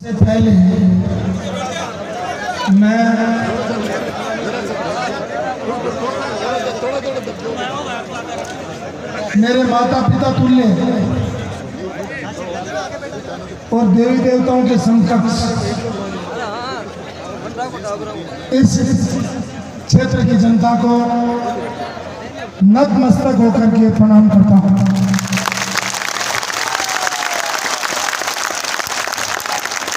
से पहले मैं मेरे माता पिता तुल्य और देवी देवताओं के समकक्ष इस क्षेत्र की जनता को नतमस्तक होकर के प्रणाम करता हूं।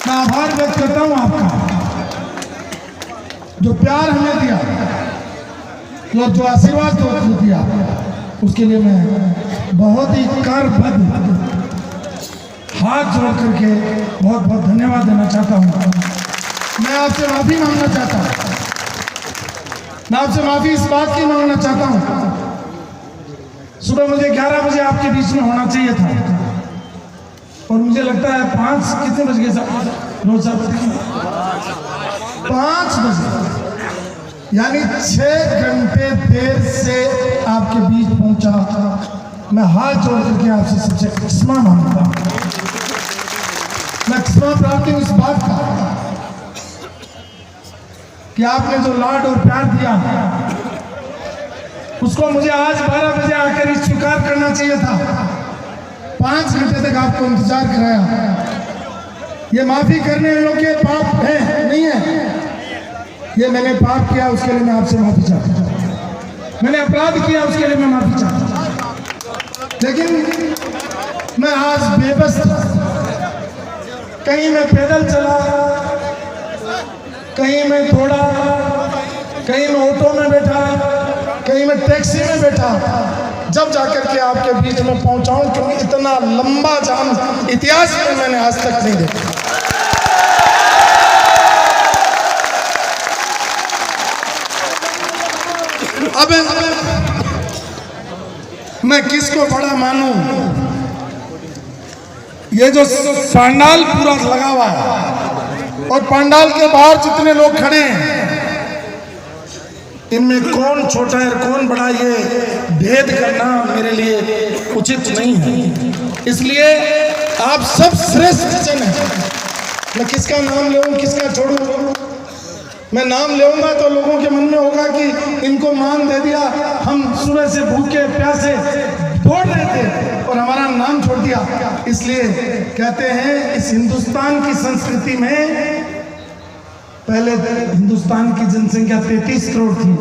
मैं आभार व्यक्त करता हूं आपका, जो प्यार हमें दिया और जो आशीर्वाद दिया, उसके लिए मैं बहुत ही करबद्ध हाथ जोड़ करके बहुत बहुत धन्यवाद देना चाहता हूं। मैं आपसे माफी मांगना चाहता हूं, मैं आपसे माफी इस बात की मांगना चाहता हूं, सुबह मुझे 11 बजे आपके बीच में होना चाहिए था और मुझे लगता है 5 कितने बज गए रोज साहब 5 बजे, यानी 6 घंटे देर से आपके बीच पहुंचा। मैं हाथ जोड़ करके आपसे सबसे क्षमा मांगता हूं। मैं क्षमा प्रार्थी हूं इस बात का कि आपने जो लाड और प्यार दिया उसको मुझे आज 12 बजे आकर स्वीकार करना चाहिए था। 5 घंटे तक आपको इंतजार कराया। ये माफी करने योग्य पाप है नहीं है, ये मैंने पाप किया उसके लिए मैं आपसे माफी चाहता हूं, मैंने अपराध किया उसके लिए मैं माफी चाहता हूं। लेकिन मैं आज बेबस था, कहीं मैं पैदल चला, कहीं मैं दौड़ा, कहीं मैं ऑटो में बैठा, कहीं मैं टैक्सी में बैठा, जब जाकर के आपके बीच में पहुंचाऊं, क्योंकि इतना लंबा जाम इतिहास में मैंने आज तक नहीं देखा। अब मैं किसको बड़ा मानूं? ये जो पंडाल पूरा लगा हुआ है और पंडाल के बाहर जितने लोग खड़े हैं, इनमें कौन छोटा है कौन बड़ा, ये भेद करना मेरे लिए उचित नहीं है। इसलिए आप सब श्रेष्ठ जन हैं। मैं किसका नाम लूं किसका छोड़ूं? मैं नाम लूंगा तो लोगों के मन में होगा कि इनको मान दे दिया, हम सुबह से भूखे प्यासे दौड़ रहे थे और हमारा नाम छोड़ दिया। इसलिए कहते हैं इस हिंदुस्तान की संस्कृति में पहले हिंदुस्तान की जनसंख्या 33 करोड़ थी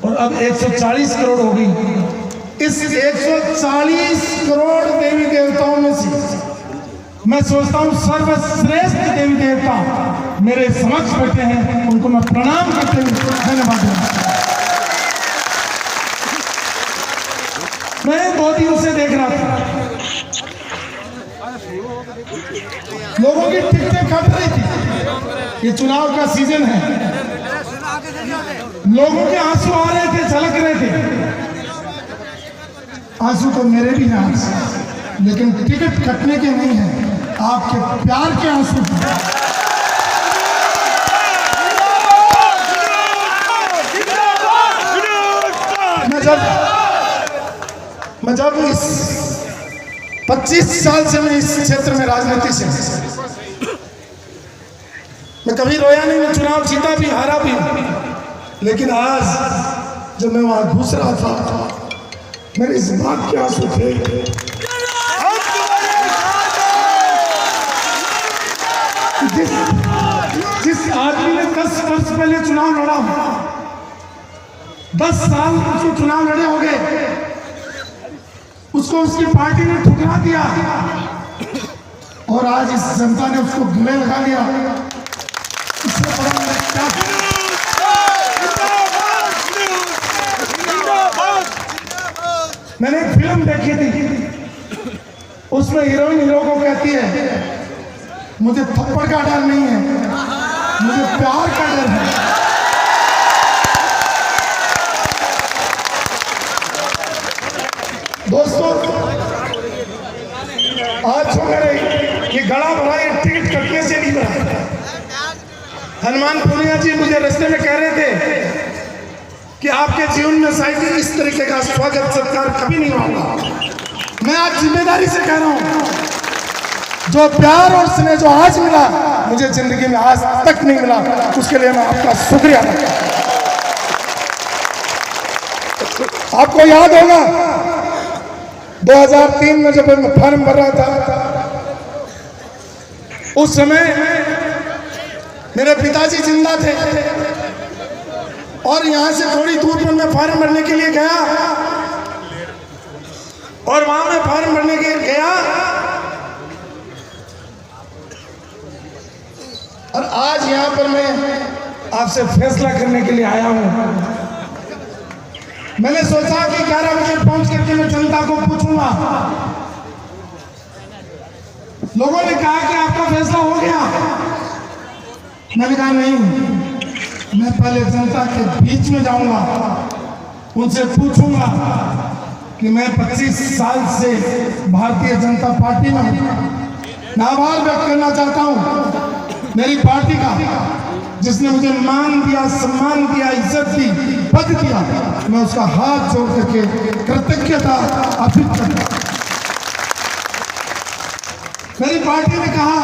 और अब 140 करोड़ हो गई। इस 140 करोड़ देवी देवताओं में से मैं सोचता हूं सर्वश्रेष्ठ देवी देवता मेरे समक्ष बैठे हैं, उनको मैं प्रणाम करते हुए धन्यवाद देता हूं। मैं 2 दिन से देख रहा था, लोगों की टिकटें कट रही थी। ये चुनाव का सीजन है, लोगों के आंसू आ रहे थे, झलक रहे थे। आंसू तो मेरे भी हैं, लेकिन टिकट कटने के नहीं है, आपके प्यार के आंसू। मैं जब इस 25 साल से मैं इस क्षेत्र में राजनीति से, मैं कभी रोया नहीं, मैं चुनाव जीता भी हारा भी, लेकिन आज जब मैं वहां घुस रहा था मेरे इस बात के आंसू थे जिस आदमी ने 10 वर्ष पहले चुनाव लड़ा, 10 साल उसको चुनाव लड़े हो गए, उसको उसकी पार्टी ने ठुकरा दिया और आज इस जनता ने उसको गले लगा लिया। इससे बड़ा क्या? मैंने एक फिल्म देखी थी, उसमें हीरोइन हीरो को कहती है मुझे थप्पड़ का डर नहीं है, मुझे प्यार का डर है। दोस्तों, आज ये गला भरा, ये टिकट कटने से नहीं भरा। हनुमान पुनिया जी मुझे रास्ते में कह रहे थे कि आपके जीवन में शायद इस तरीके का स्वागत सत्कार कभी नहीं होगा। मैं आज जिम्मेदारी से कह रहा हूं, जो प्यार और स्नेह जो आज मिला मुझे जिंदगी में आज तक नहीं मिला, उसके लिए मैं आपका शुक्रिया अदा करता हूं। आपको याद होगा 2003 में जब मैं फॉर्म भर रहा था, उस समय मेरे पिताजी जिंदा थे और यहां से थोड़ी दूर पर मैं फॉर्म भरने के लिए गया और वहां मैं फॉर्म भरने के लिए गया और आज यहां पर मैं आपसे फैसला करने के लिए आया हूं। मैंने सोचा कि 11 बजे पहुंच करके मैं जनता को पूछूंगा। लोगों ने कहा कि आपका फैसला हो गया। मैंने कहा नहीं, मैं पहले जनता के बीच में जाऊंगा, उनसे पूछूंगा कि मैं 25 साल से भारतीय जनता पार्टी में हूं। मैं आभार व्यक्त करना चाहता हूं मेरी पार्टी का, जिसने मुझे मान दिया, सम्मान दिया, इज्जत दी, पद दिया। मैं उसका हाथ जोड़ करके कृतज्ञता अर्पित करता हूं। मेरी पार्टी ने कहा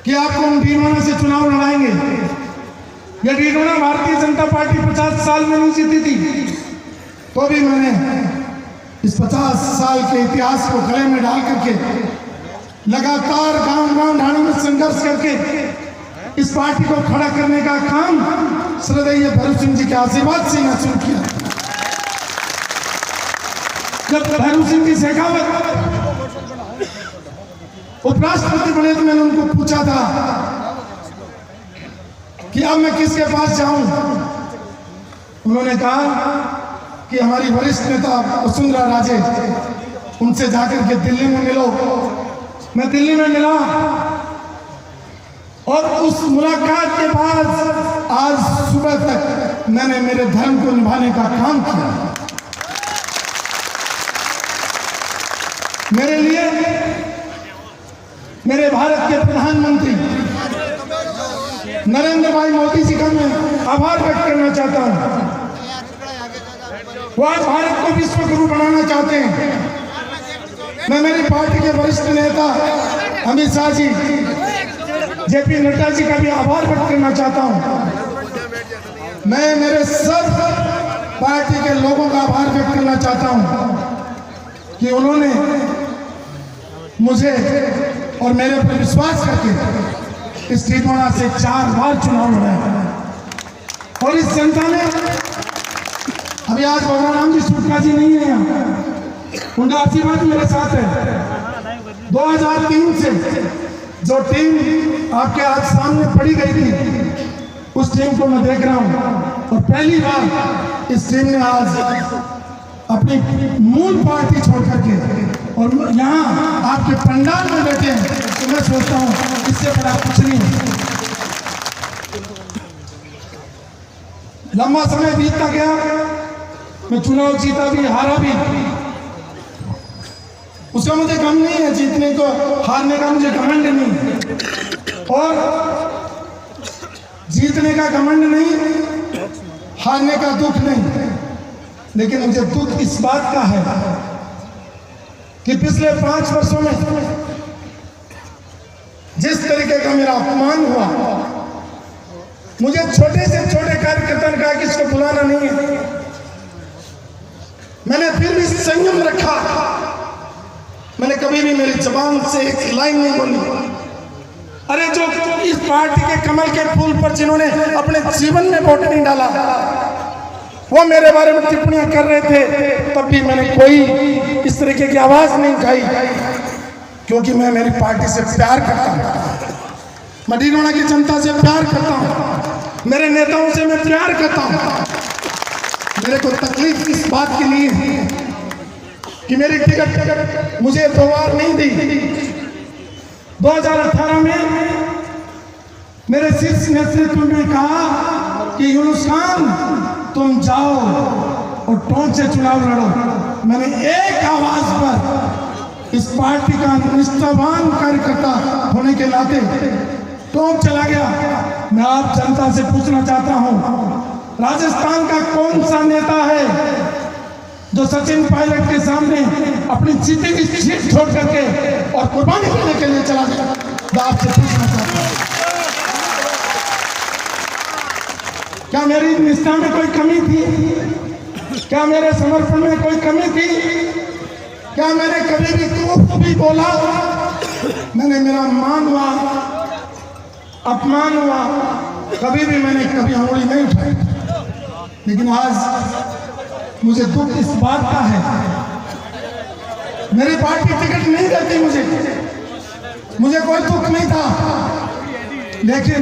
कि आपको हम डीडोना से चुनाव लड़ाएंगे। यह डीडोना भारतीय जनता पार्टी 50 साल में नहीं जीती थी, तो भी मैंने इस 50 साल के इतिहास को गले में डाल करके लगातार गांव-गांव ढाणी में संघर्ष करके इस पार्टी को खड़ा करने का काम श्रद्धेय भैरू सिंह जी के आशीर्वाद से यहाँ शुरू किया। जब भैरू सिंह जी शेखावत उपराष्ट्रपति बने तो मैंने उनको पूछा था कि अब मैं किसके पास जाऊं। उन्होंने कहा कि हमारी वरिष्ठ नेता वसुंधरा राजे, उनसे जाकर के दिल्ली में मिलो। मैं दिल्ली में मिला और उस मुलाकात के बाद आज सुबह तक मैंने मेरे धर्म को निभाने का काम किया। मेरे लिए मेरे भारत के प्रधानमंत्री नरेंद्र भाई मोदी जी का मैं आभार व्यक्त करना चाहता हूं। वो आज भारत को विश्व गुरु बनाना चाहते हैं। मैं मेरी पार्टी के वरिष्ठ नेता अमित शाह जी, जेपी नड्डा जी का भी आभार व्यक्त करना चाहता हूं। मैं मेरे सब पार्टी के लोगों का आभार व्यक्त करना चाहता हूं कि उन्होंने मुझे और मेरे पर विश्वास करके इस डीडोना से 4 बार चुनाव लड़ाया। और इस जनता ने अभी आज भगवान राम जी सुटका जी नहीं है यहाँ, उनका आशीर्वाद मेरे साथ है। 2003 से जो टीम आपके आज सामने पड़ी गई थी, उस टीम को मैं देख रहा हूं और पहली बार इस टीम ने आज अपनी मूल पार्टी छोड़ करके और यहाँ आपके पंडाल में बैठे हैं, तो मैं सोचता हूं इससे बड़ा कुछ नहीं। लंबा समय बीतता गया, मैं चुनाव जीता भी, हारा भी, उसका मुझे गम नहीं है। जीतने को, हारने का मुझे घमंड नहीं, और जीतने का घमंड नहीं, हारने का दुख नहीं। लेकिन मुझे दुख इस बात का है कि पिछले 5 वर्षों में जिस तरीके का मेरा अपमान हुआ, मुझे छोटे से छोटे कार्यकर्ता ने कहा कि इसको बुलाना नहीं है, मैंने फिर भी संयम रखा। मैंने कभी भी मेरी जबान से एक लाइन नहीं बोली। अरे जो इस पार्टी के कमल के फूल पर जिन्होंने अपने जीवन में वोट नहीं डाला, वो मेरे बारे में टिप्पणियां कर रहे थे, तब भी मैंने कोई इस तरीके की आवाज नहीं उठाई, क्योंकि मैं मेरी पार्टी से प्यार करता हूं, मैं डीडोना की जनता से प्यार करता हूं, मेरे नेताओं से मैं प्यार करता हूं। मेरे को तकलीफ इस बात के लिए है कि मेरी टिकट मुझे 2 बार नहीं दी। 2018 में मेरे शीर्ष नेतृत्व ने कहा कि यूनुस खान तुम जाओ और टोंक से चुनाव लड़ो। मैंने एक आवाज पर इस पार्टी का निष्ठावान कार्यकर्ता होने के नाते टोंक चला गया। मैं आप जनता से पूछना चाहता हूं, राजस्थान का कौन सा नेता है जो सचिन पायलट के सामने अपनी जीती की सीट छोड़ करके और कुर्बानी करने के लिए चला गया। मैं आपसे पूछना चाहता हूं, क्या मेरी निष्ठा में कोई कमी थी? क्या मेरे समर्पण में कोई कमी थी? क्या मैंने कभी भी तू भी बोला? मैंने मेरा मान हुआ, अपमान हुआ, कभी भी मैंने कभी उंगली नहीं उठाई। लेकिन आज मुझे दुख इस बात का है, मेरी पार्टी टिकट नहीं देती मुझे कोई दुख नहीं था, लेकिन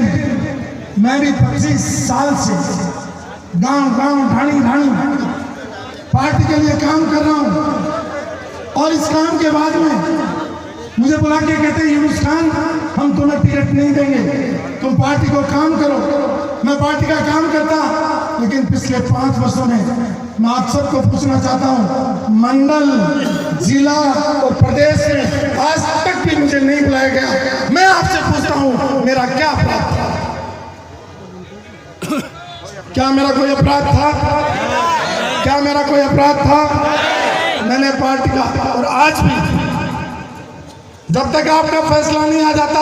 मैं भी 25 साल से गांव ढाणी पार्टी के लिए काम कर रहा हूं। और इस काम के बाद में मुझे बुला के कहते हैं यूनुस खान, हम तुम्हें टिकट नहीं देंगे, तुम पार्टी को काम करो। मैं पार्टी का काम करता, लेकिन पिछले 5 वर्षों में मैं आप सबको पूछना चाहता हूं, मंडल, जिला और प्रदेश में आज तक भी मुझे नहीं बुलाया गया। मैं आपसे पूछता हूं, मेरा क्या अपराध था? क्या मेरा कोई अपराध था? क्या मेरा कोई अपराध था? मैंने पार्टी का, और आज भी जब तक आपका फैसला नहीं आ जाता,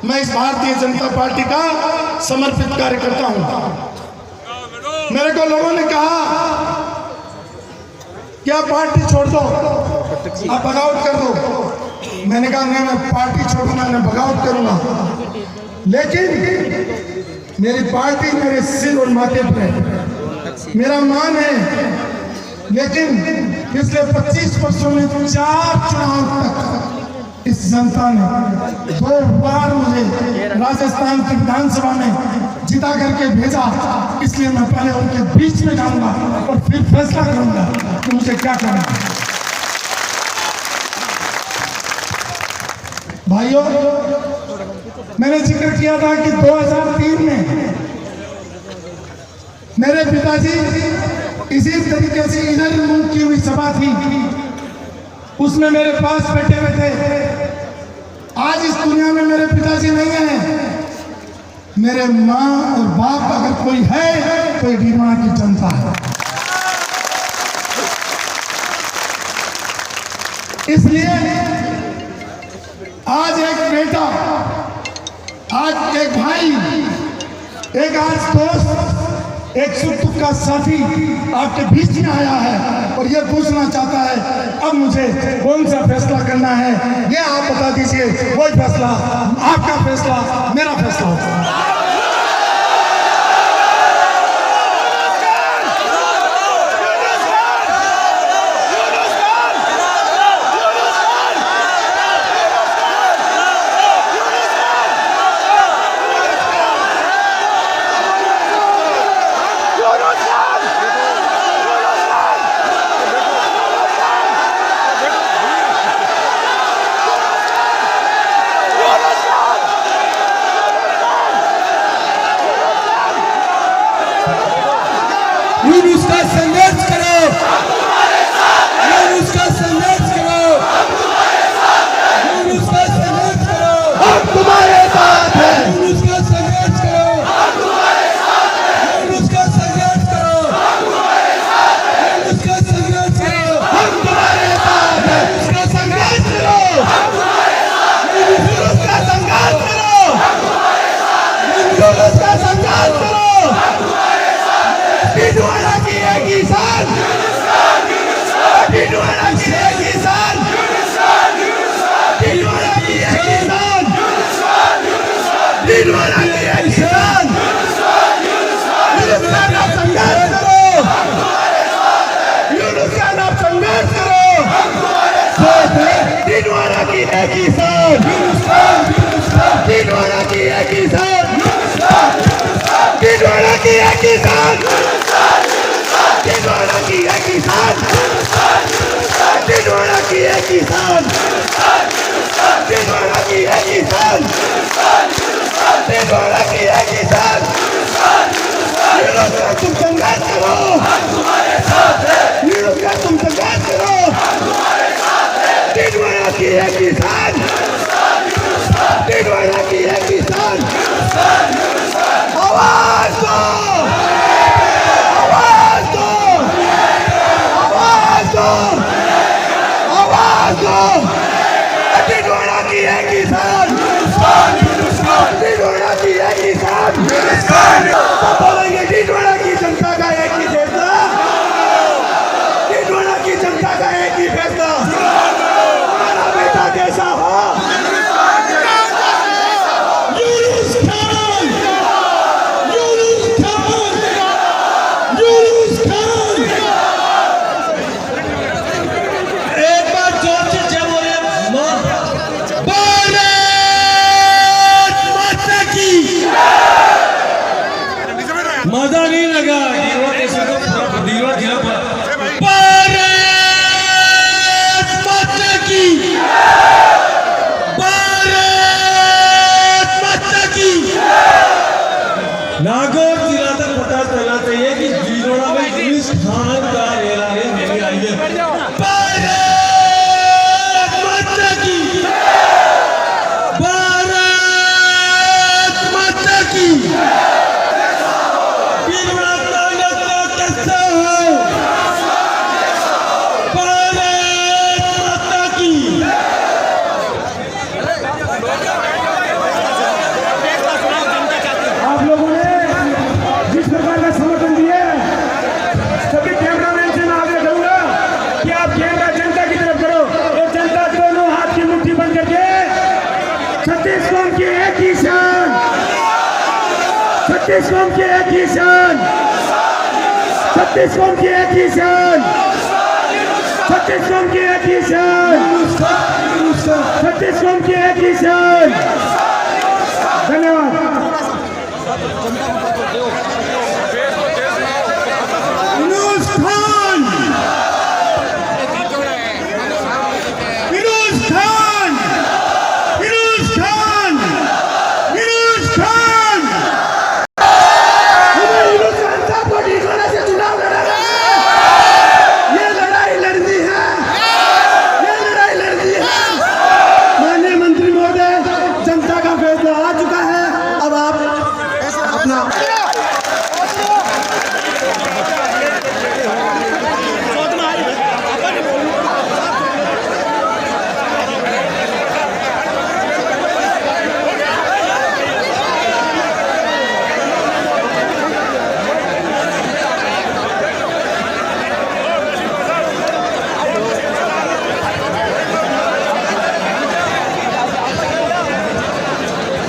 मैं इस भारतीय जनता पार्टी का समर्पित कार्यकर्ता हूं। मेरे को लोगों ने कहा कि आप पार्टी छोड़ दो, आप बगावत कर दो। मैंने कहा नहीं, मैं पार्टी छोड़ूंगा, मैं बगावत करूंगा, लेकिन मेरी पार्टी मेरे सिर और माथे पर है, मेरा मान है। लेकिन पिछले 25 वर्षों में 4 चुनाव तक इस जनता ने 2 बार मुझे राजस्थान की विधानसभा में जिता करके भेजा। इसलिए मैं पहले उनके बीच में जाऊंगा और फिर फैसला करूंगा कि मुझे क्या करना है। भाइयों, मैंने जिक्र किया था कि 2003 में मेरे पिताजी इसी तरीके से इधर मुंह की हुई सभा थी, उसमें मेरे पास बैठे हुए थे। आज इस दुनिया में मेरे पिताजी नहीं है, मेरे माँ और बाप अगर कोई है तो डीडवाना की जनता है। इसलिए आज एक बेटा, आज एक भाई, एक आज दोस्त, एक सुख दुख का साथी आपके बीच में आया है और ये पूछना चाहता है अब मुझे कौन सा फैसला करना है, ये आप बता दीजिए। वही फैसला, आपका फैसला, मेरा फैसला होगा। यूनुस का संघर्ष करो, यूनुस का संघर्ष करो, यूनुस का संघर्ष करो, हम तुम्हारे साथ हैं। यूनुस का संघर्ष करो, हम तुम्हारे साथ हैं। यूनुस का संघर्ष करो, हम तुम्हारे साथ हैं। यूनुस का संघर्ष करो, हम तुम्हारे साथ हैं। यूनुस का संघर्ष करो, हम तुम्हारे साथ हैं। यूनुस का संघर्ष करो, हम तुम्हारे साथ हैं। यूनुस का संघर्ष करो। हम तुम्हारे साथ हैं। डीडवाना की एक किसान, डीडवाना की एक किसान, डीडवाना की एक किसान, डीडवाना की एक किसान। यूनुस का नाम संघर्ष करो, यूनुस का नाम संघर्ष करो। डीडवाना की एक किसान, डीडवाना की एक किसान, डीडवाना की एक किसान, डीडवाना की एक किसान, डीडवाना की एक किसान, डीडवाना की एक किसान, डीडवाना की एक किसान। यूनुस का तुम संघर्ष करो, यूनुस का तुम संघर्ष करो। डीडवाना की एक किसान, डीडवाना की एक किसान। आवाज दो, आवाज दो, ढिंढोरा की एक ही शान, सब बोलेंगे ढिंढोरा की जनता का एक ही फैसला, ढिंढोरा की जनता का एक ही फैसला, हमारा बेटा कैसा हो, यूनुस खान, यूनुस खान, यूनुस खान। एक बार जोर से जय बोले मजा नहीं लगा भारत माता की, भारत माता की। नागौर जिला तक पता चलना चाहिए कि ढिंढोरा में यूनुस खान का ऐलान नहीं आई है। भारत माता की, भारत माता की। आप लोगों ने जिस प्रकार का समर्थन दिया सभी कैमरामैन से मैं आग्रह करूंगा कि आप कैमरा जनता की तरफ करो और जनता दोनों हाथ की मुट्ठी बंद करके छत्तीस कौम की एक ही शान, छत्तीस कौम की एक ही शान, छत्तीस कौम की एक ही शान, छत्तीस कौम की एक ही शान, छत्तीस कौम की एक ही शान। धन्यवाद। यूनुस खान, यूनुस खान, यूनुस खान, यूनुस खान। हमें यूनुस खान साहब को ढिंढोरा से चुनाव लड़ाना है। ये लड़ाई लड़नी है, ये लड़ाई लड़नी है। माननीय मंत्री महोदय, जनता का फैसला आ चुका है। अब आप अपना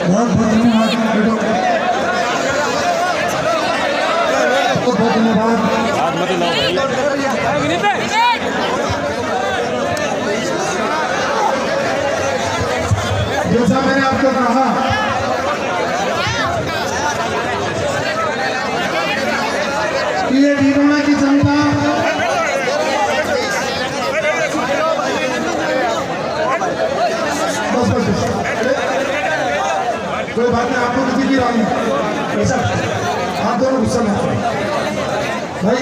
बहुत बहुत धन्यवाद, बहुत धन्यवाद। जैसा मैंने आपको कहा कि ये ढिंढोरा की जनता कोई बात नहीं, आपको किसी की राय नहीं ऐसा, आप दोनों गुस्सा में भाई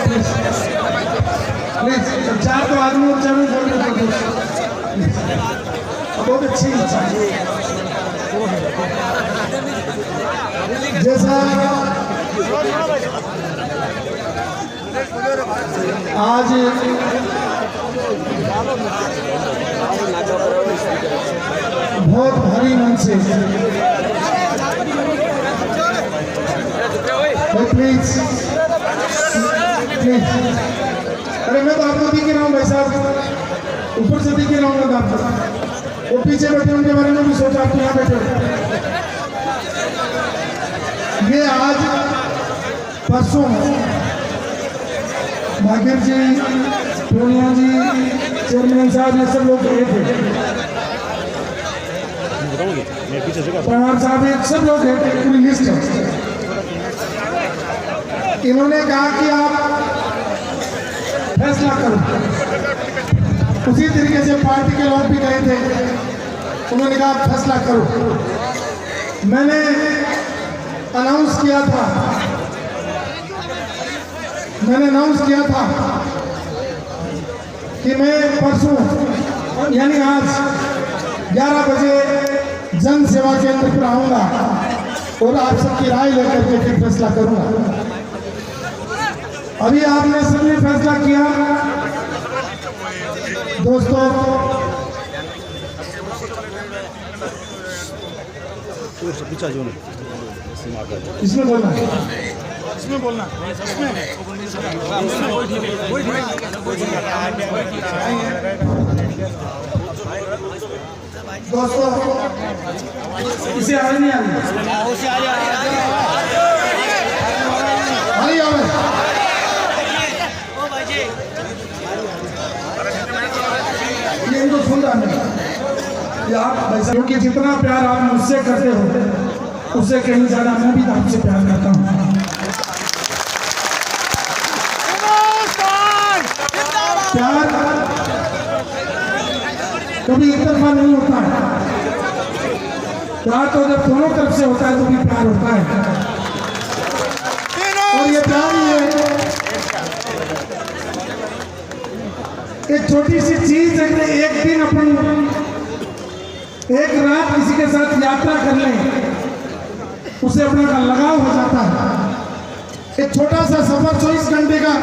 प्लीज प्लीज, चार तो आदमी और चार बहुत अच्छी इच्छा है। जैसा आज बहुत भारी मन से प्लीज प्लीज, अरे मैं तो आपको दिख रहा हूँ भाई साहब, ऊपर से दिख रहा हूँ मैं आपको, वो पीछे बैठे उनके बारे में भी सोचा, आप यहाँ बैठे। ये आज परसों भागीर जी, टोनिया जी, चेयरमैन साहब, ये सब लोग गए थे, प्रणाम साहब, ये सब लोग गए थे, पूरी लिस्ट है। इन्होंने कहा कि आप फैसला करो। उसी तरीके से पार्टी के लोग भी गए थे, उन्होंने कहा फैसला करो। मैंने अनाउंस किया था कि मैं परसों यानी आज 11 बजे जन सेवा केंद्र पर आऊंगा और आप सबकी राय लेकर के फिर फैसला करूंगा। अभी आपने सबने फैसला किया दोस्तों, इसमें बोलना है। इसमें बोलना दोस्तों इसे आ रही नहीं आ रही आ रही ये इनको सुन रहा है ये आप वैसा, क्योंकि जितना प्यार आप मुझसे करते हो उससे कहीं ज्यादा मैं भी आपसे प्यार करता हूँ। प्यार कभी एक तरफा नहीं होता है, प्यार तो जब दोनों तरफ से होता है तो भी प्यार होता है। और ये प्यार ही है एक छोटी सी चीज है कि एक दिन अपन एक रात किसी के साथ यात्रा कर लें उसे अपने का लगाव हो जाता है। एक छोटा सा सफर 24 घंटे का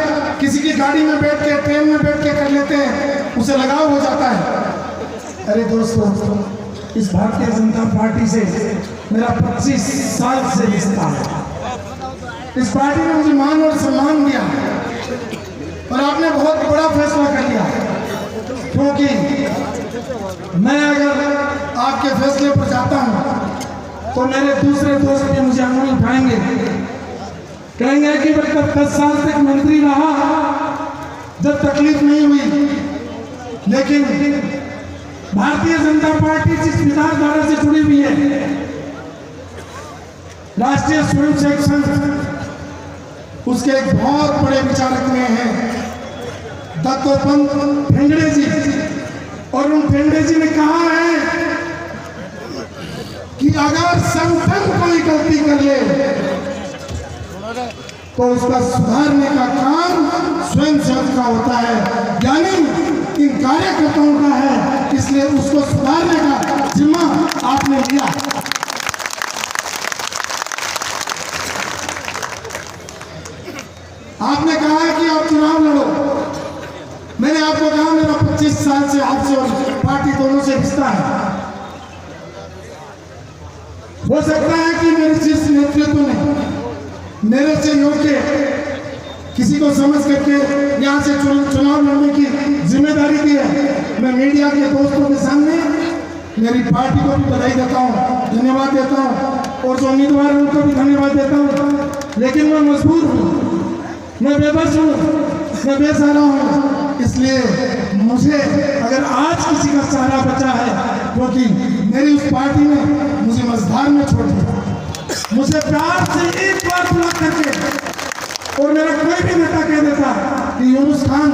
किसी की गाड़ी में बैठ के ट्रेन में बैठ के कर लेते हैं उसे लगाव हो जाता है। अरे दोस्तों इस भारतीय जनता पार्टी से मेरा 25 साल से रिश्ता है। इस पार्टी ने मुझे मान और सम्मान दिया और आपने बहुत बड़ा फैसला कर लिया, क्योंकि मैं अगर आपके फैसले पर जाता हूं तो मेरे दूसरे दोस्त भी मुझे अंगुली उठाएंगे, कहेंगे कि बल्कि 10 साल तक मंत्री रहा जब तकलीफ नहीं हुई, लेकिन भारतीय जनता पार्टी जिस विचारधारा से जुड़ी हुई है, राष्ट्रीय स्वयंसेवक संघ उसके एक बहुत बड़े विचारक में हैं दत्तोपंत ठेंगड़े जी, और उन ठेंगड़े जी ने कहा है कि अगर संगठन कोई गलती कर ले तो उसका सुधारने का काम स्वयंसेवक का होता है, यानी इन कार्यकर्ताओं का है, इसलिए उसको सुधारने का जिम्मा आपने लिया। आपने कहा है कि आप चुनाव लड़ो, मैंने आपको कहा मेरा 25 साल से आपसे और पार्टी दोनों से रिश्ता है। हो सकता है कि मेरे जिस नेतृत्व ने मेरे से योग्य किसी को समझ करके यहाँ से चुनाव लड़ने की जिम्मेदारी दी है, मैं मीडिया के दोस्तों के सामने मेरी पार्टी को भी बधाई देता हूँ, धन्यवाद देता हूँ, और जो उम्मीदवार हैं उनको भी धन्यवाद देता हूँ। लेकिन मैं मजबूर हूँ, मैं बेबस हूँ, मैं बेसहारा हूँ, इसलिए मुझे अगर आज किसी का सहारा बचा है क्योंकि मेरी उस पार्टी ने मुझे मझधार में छोड़ दिया, मुझे प्यार से एक बार बुला करके और मेरा कोई भी नेता कह देता कि यूनुस खान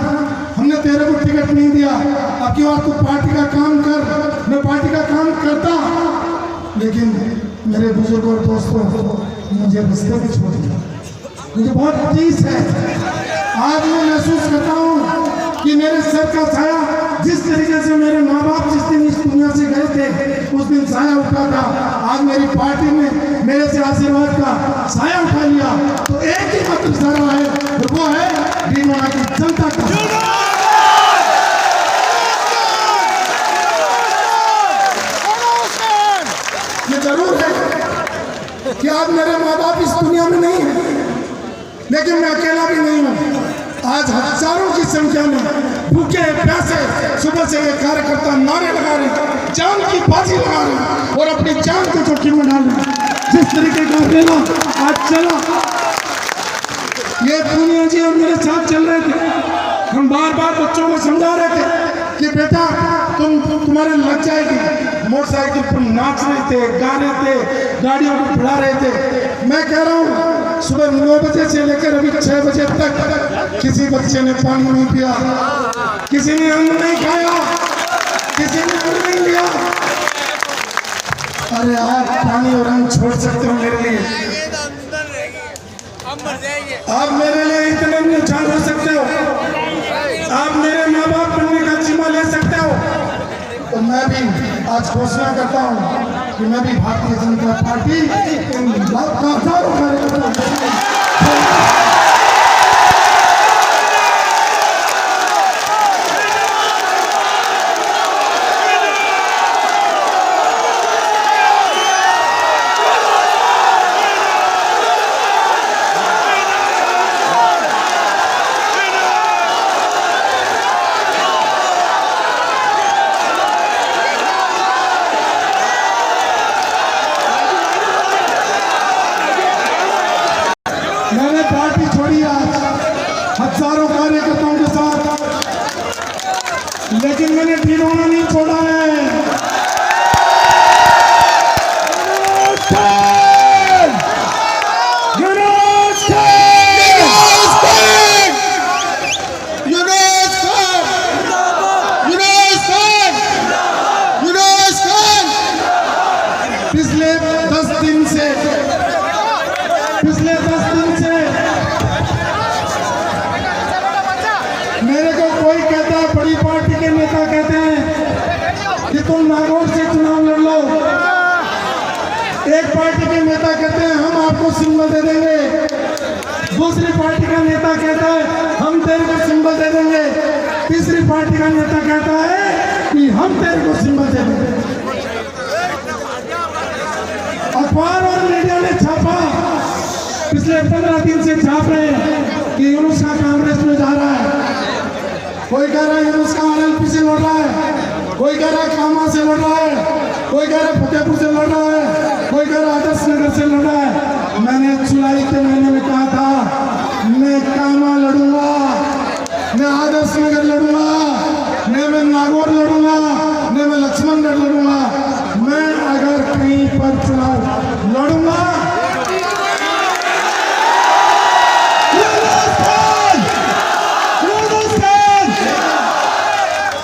हमने तेरे को टिकट नहीं दिया, अब की बार तू पार्टी का काम कर, मैं पार्टी का काम करता, लेकिन मेरे बुजुर्गों और दोस्तों मुझे रास्ते में छोड़ दिया। मुझे बहुत अजीज है, आज मैं महसूस करता हूँ कि मेरे सर का छाया जिस तरीके से मेरे माँ बाप जिस दिन इस दुनिया से गए थे उस दिन साया उठा था, आज मेरी पार्टी ने मेरे से आशीर्वाद का साया उठा लिया, तो एक ही मात्र सारा है और वो है रीवाड़ा की जनता का। ये जरूर है कि आज मेरे माँ बाप इस दुनिया में नहीं है, लेकिन मैं अकेला भी नहीं हूँ। आज हजारों की संख्या में भूखे प्यासे सुबह से ये कार्यकर्ता नारे लगा रहे, जान की बाजी लगा रहे और अपनी जान को जोखिम में डाल रहे। जिस तरीके का मेला आज चला, ये पूनिया जी और मेरे साथ चल रहे थे, हम बार बार बच्चों को समझा रहे थे कि बेटा तुम्हारे लग जाएगी। मोटरसाइकिल पर नाच रहे थे, गा रहे थे, गाड़ियों को बुला रहे थे। मैं कह रहा हूँ सुबह 9 बजे से लेकर अभी 6 बजे तक किसी बच्चे ने पानी नहीं पिया, किसी ने अन्न नहीं खाया, किसी ने अन्न नहीं लिया। अरे आप पानी और अन्न छोड़ सकते हो मेरे लिए, आप मेरे लिए इतने नुकसान हो सकते हो, आप मेरे माँ बाप बनने का जिम्मा ले सकते हो। तो मैं भी आज घोषणा करता हूँ कि मैं भी भारतीय जनता पार्टी हजारों कार्यकर्ता ढिढोरा नहीं छोड़ा है। पिछले 10 दिन से मेरे को कोई कहता है, बड़ी पार्टी के नेता कहते हैं कि तुम नागौर से चुनाव लड़ लो। एक पार्टी के नेता कहते हैं हम आपको सिंबल दे देंगे, दूसरी पार्टी का नेता कहता है हम तेरे को सिंबल दे देंगे, तीसरी पार्टी का नेता कहता है कि हम तेरे को सिंबल दे देंगे। अखबार और मीडिया ने छापा, पिछले 15 दिन से छाप रहे हैं कि यूनुस का कांग्रेस में जा रहा है। कोई कह रहा है यूनुस का आरएलपी से लड़ रहा है, कोई कह रहा है कामा से लड़ रहा है, कोई कह रहा है फतेहपुर से लड़ रहा है, कोई कह रहा है आदर्श नगर से लड़ रहा है। मैंने जुलाई के महीने में कहा था मैं कामा लड़ूंगा, मैं आदर्श नगर लड़ूंगा, मैं नागौर लड़ूंगा, मैं लक्ष्मणगढ़ लड़ूंगा। मैं अगर कहीं पर चुनाव लड़ूंगा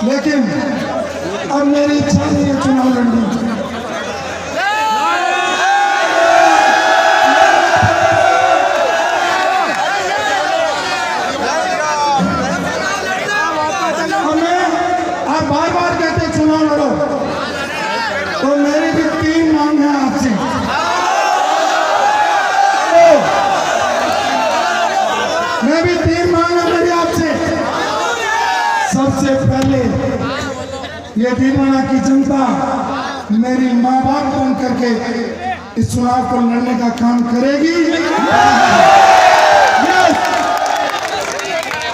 लेकिन अब मेरी इच्छा नहीं है चुनाव लड़ने की। आप बार बार कहते हैं चुनाव लड़ो, तो मेरी भी 3 मांग है आपसे। मैं भी 3 मांग है मेरी आपसे। सबसे पहले ये ढिढोरा की जनता मेरी माँ बाप बन करके इस चुनाव को लड़ने का काम करेगी।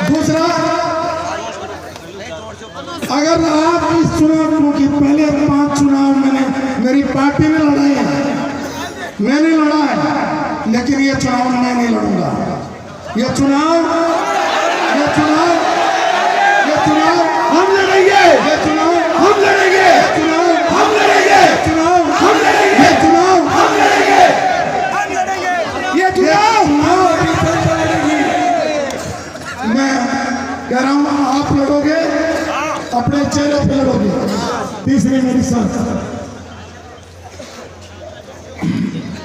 दूसरा, अगर आप इस चुनाव की पहले 5 चुनाव मेरी पार्टी ने लड़ाई है, मैंने लड़ा है, लेकिन ये चुनाव मैं नहीं लड़ूंगा। ये चुनाव हम लड़ेंगे, ये चुनाव हम लड़ेंगे, ये चुनाव हम लड़ेंगे, चुनाव हम लड़ेंगे, चुनाव हम लड़ेंगे, ये चुनाव लड़ेगी। मैं कह रहा हूँ आप लड़ोगे, अपने चेहरे पे लड़ोगे। तीसरी मेरी शर्त,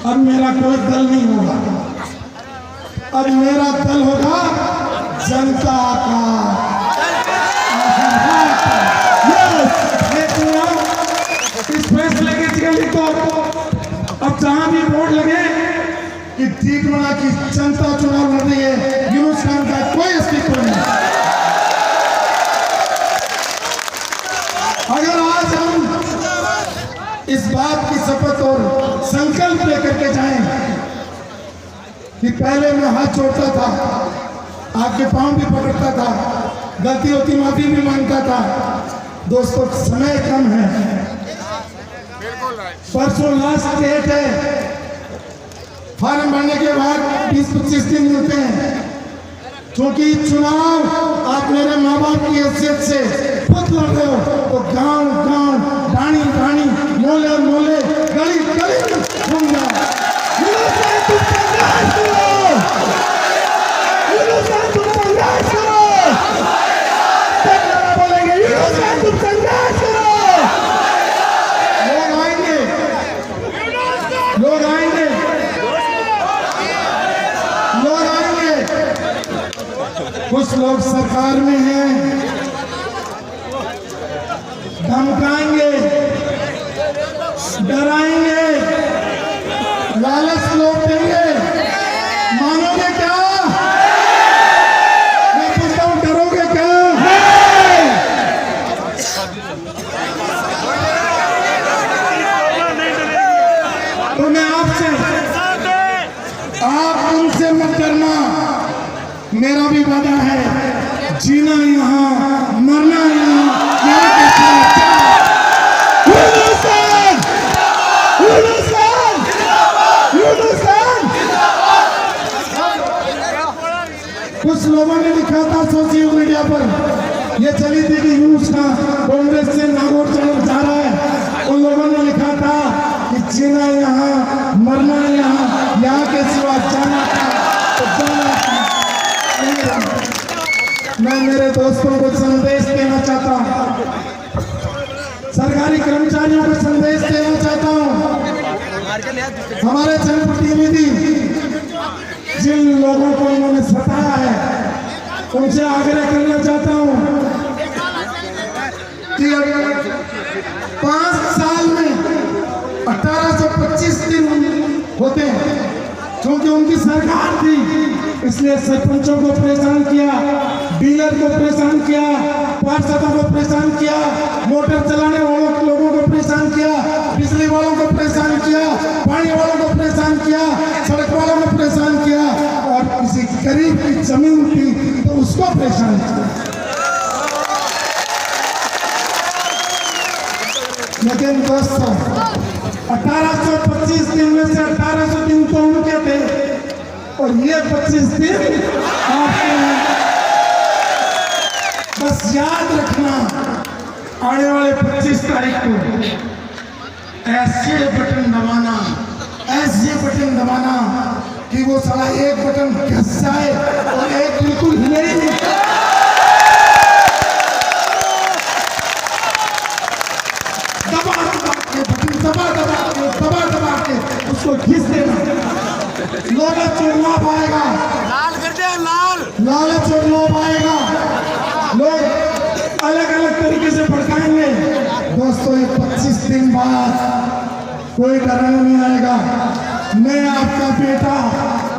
अब मेरा कोई दल नहीं होगा, अब मेरा दल होगा जनता का। इस फैसले के लिए तो अब जहां भी वोट लगे कि ढिढोरा की जनता चुनाव लड़ रही है, यूनुस खान का कोई अस्तित्व नहीं। अगर आज हम इस बात की शपथ और संकल्प लेकर के जाएं कि पहले मैं हाथ जोड़ता था, आपके पांव भी पकड़ता था, गलती होती माफी भी मांगता था। दोस्तों समय कम है, परसों लास्ट डेट है, फॉर्म भरने के बाद 20-25 दिन मिलते हैं। क्योंकि चुनाव आप मेरे माँ बाप की हैसियत से खुद लड़ रहे हो, तो गांव गांव, ढाणी ढाणी, मोहल्ले मोहल्ले, गली गली घूम जाओ। कुछ लोग सरकार में हैं, धमकाएंगे, डराएंगे, लालच लोग देंगे, मानोगे क्या? मैं पूछता हूँ डरोगे क्या? तो मैं आप उनसे मत डरना, मेरा भी वादा है, जीना यहाँ मरना यहाँ के साथ। कुछ लोगों ने लिखा था सोशल मीडिया पर, ये चलिए देखी थी कि यूं उसका कांग्रेस से नागौर जा रहा है, उन लोगों ने लिखा था कि जीना यहाँ मरना यहाँ, यहाँ के सिवा जाना था तो जाना था। मैं मेरे दोस्तों को संदेश देना चाहता हूँ, सरकारी कर्मचारियों को संदेश देना चाहता हूँ, हमारे जनप्रतिनिधि जिन लोगों को इन्होंने सताया है उनसे आग्रह करना चाहता हूँ कि 5 साल में 1825 दिन होते हैं, क्योंकि उनकी सरकार थी इसलिए सरपंचों को परेशान किया, डीलर को परेशान किया, पार्षदों को परेशान किया, मोटर चलाने वालों लोगों को परेशान किया, बिजली वालों को परेशान किया, पानी वालों को परेशान किया, सड़क वालों को परेशान किया, और किसी गरीब की जमीन थी तो उसको परेशान किया। लेकिन दोस्तों 1825 दिन में से 1800 दिन तो उनके थे और ये 25 दिन आपके हैं। बस याद रखना आने वाले 25 तारीख को ऐसे बटन दबाना, ऐसे बटन दबाना कि वो साला एक बटन घस जाए और एक बिल्कुल हिले ही नहीं। दबा के उसको घिस देना। लालच और लोभ आएगा, लाल कर दे लाल। लालच और लोभ आएगा, लोग अलग अलग तरीके से भड़काएंगे। दोस्तों ये 25 दिन बाद कोई डराना नहीं आएगा। मैं आपका बेटा,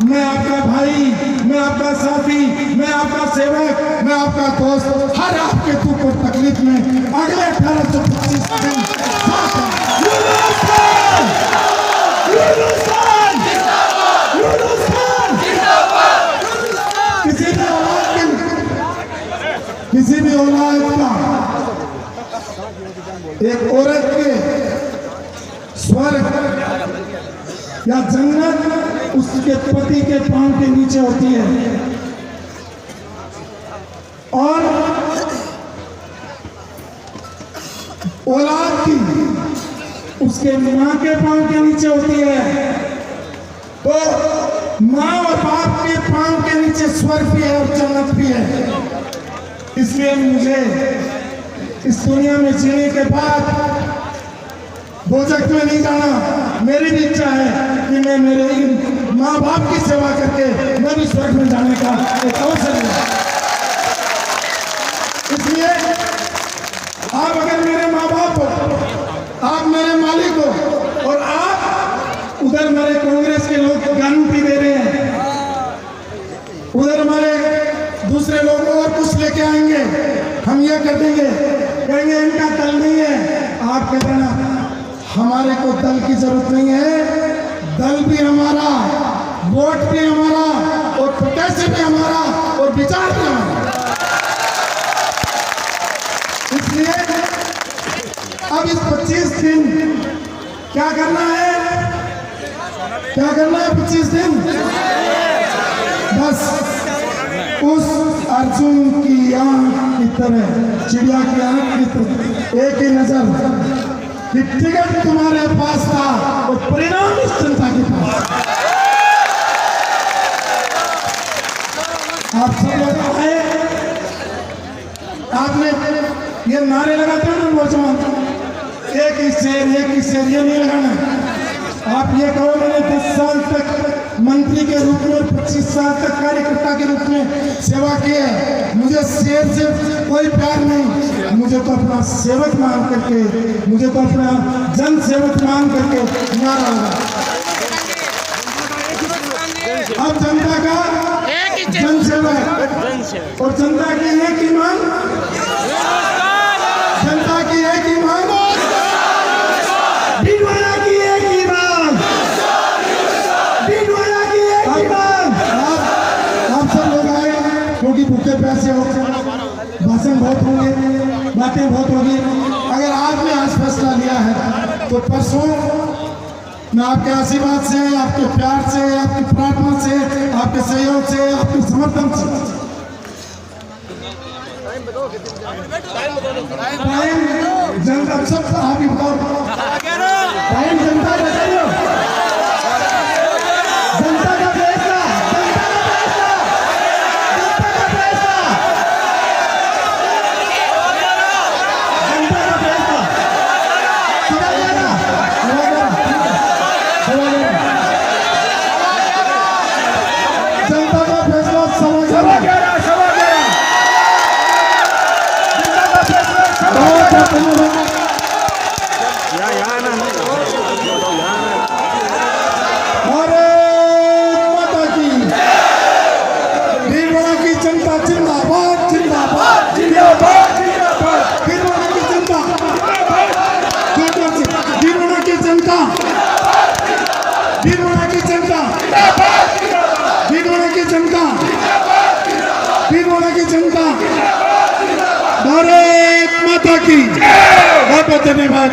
मैं आपका भाई, मैं आपका साथी, मैं आपका सेवक, मैं आपका दोस्त, हर आपके दुख और तकलीफ में अगले 1825 दिन किसी भी औलाद का एक औरत के स्वर्ग या जन्नत उसके पति के पांव के नीचे होती है, और औलाद की उसके मां के पांव के नीचे होती है। तो मां और बाप के पांव के नीचे स्वर्ग भी है और जन्नत भी है। इसलिए मुझे इस दुनिया में जीने के बाद दोजख में नहीं जाना। मेरी भी इच्छा है कि मैं मेरे इन माँ बाप की सेवा करके मैं भी स्वर्ग में जाने का एक अवसर है। इसलिए आप अगर मेरे माँ बाप हो, आप मेरे मालिक हो, और आप उधर मेरे कांग्रेस के लोग गारंटी दे रहे हैं, उधर हमारे दूसरे लोग और कुछ लेके आएंगे, हम ये कर देंगे, कहेंगे इनका दल नहीं है। आप कह देना हमारे को दल की जरूरत नहीं है, दल भी हमारा, वोट भी हमारा, और पैसे भी हमारा, और विचार भी हमारा। इसलिए अब इस 25 दिन क्या करना है, क्या करना है 25 दिन? बस उस अर्जुन की आंख की तरह, चिड़िया की आंख की तरह एक ही नजर कि टिकट तुम्हारे पास था और परिणाम इस जनता के पास। आप सब लोग आए, आपने ये नारे लगाते हो ना नौजवान, एक ही शेर ये नहीं लगाना। आप ये कहो मैंने 10 साल तक मंत्री के रूप में और 25 साल तक कार्यकर्ता के रूप में सेवा की है, मुझे शेर से कोई प्यार नहीं, मुझे तो अपना सेवक मान करके, मुझे तो अपना जन सेवक मान करके नारा होगा। अब जनता का जन सेवक और जनता की एक ही मांग, जनता की एक ही मांग, भिंडवाड़ा की एक ही मांग, भिंडवाड़ा की एक ही मांग। आप सब लोग आए क्योंकि भूखे प्यासे हो, भाषण बहुत होंगे, बातें बहुत होगी। अगर आपने आज फैसला लिया है तो परसों मैं आपके आशीर्वाद से, आपके प्यार से, आपकी प्रार्थना से, आपके सहयोग से, आपके समर्थन से जनता सब आप ही बताओ टाइम जनता बताइए जनता का फैसला जनता का फैसला जनता का फैसला समझ सवा 11 जनता का फैसला भारत माता की भीलवाड़ा की जनता जिंदाबाद जिंदाबाद जिंदाबाद जिंदाबाद भीलवाड़ा की जनता भीलवाड़ा की जनता भीलवाड़ा की जनता भीलवाड़ा की जनता भीलवाड़ा की जनता भारत माता की बहुत बहुत धन्यवाद।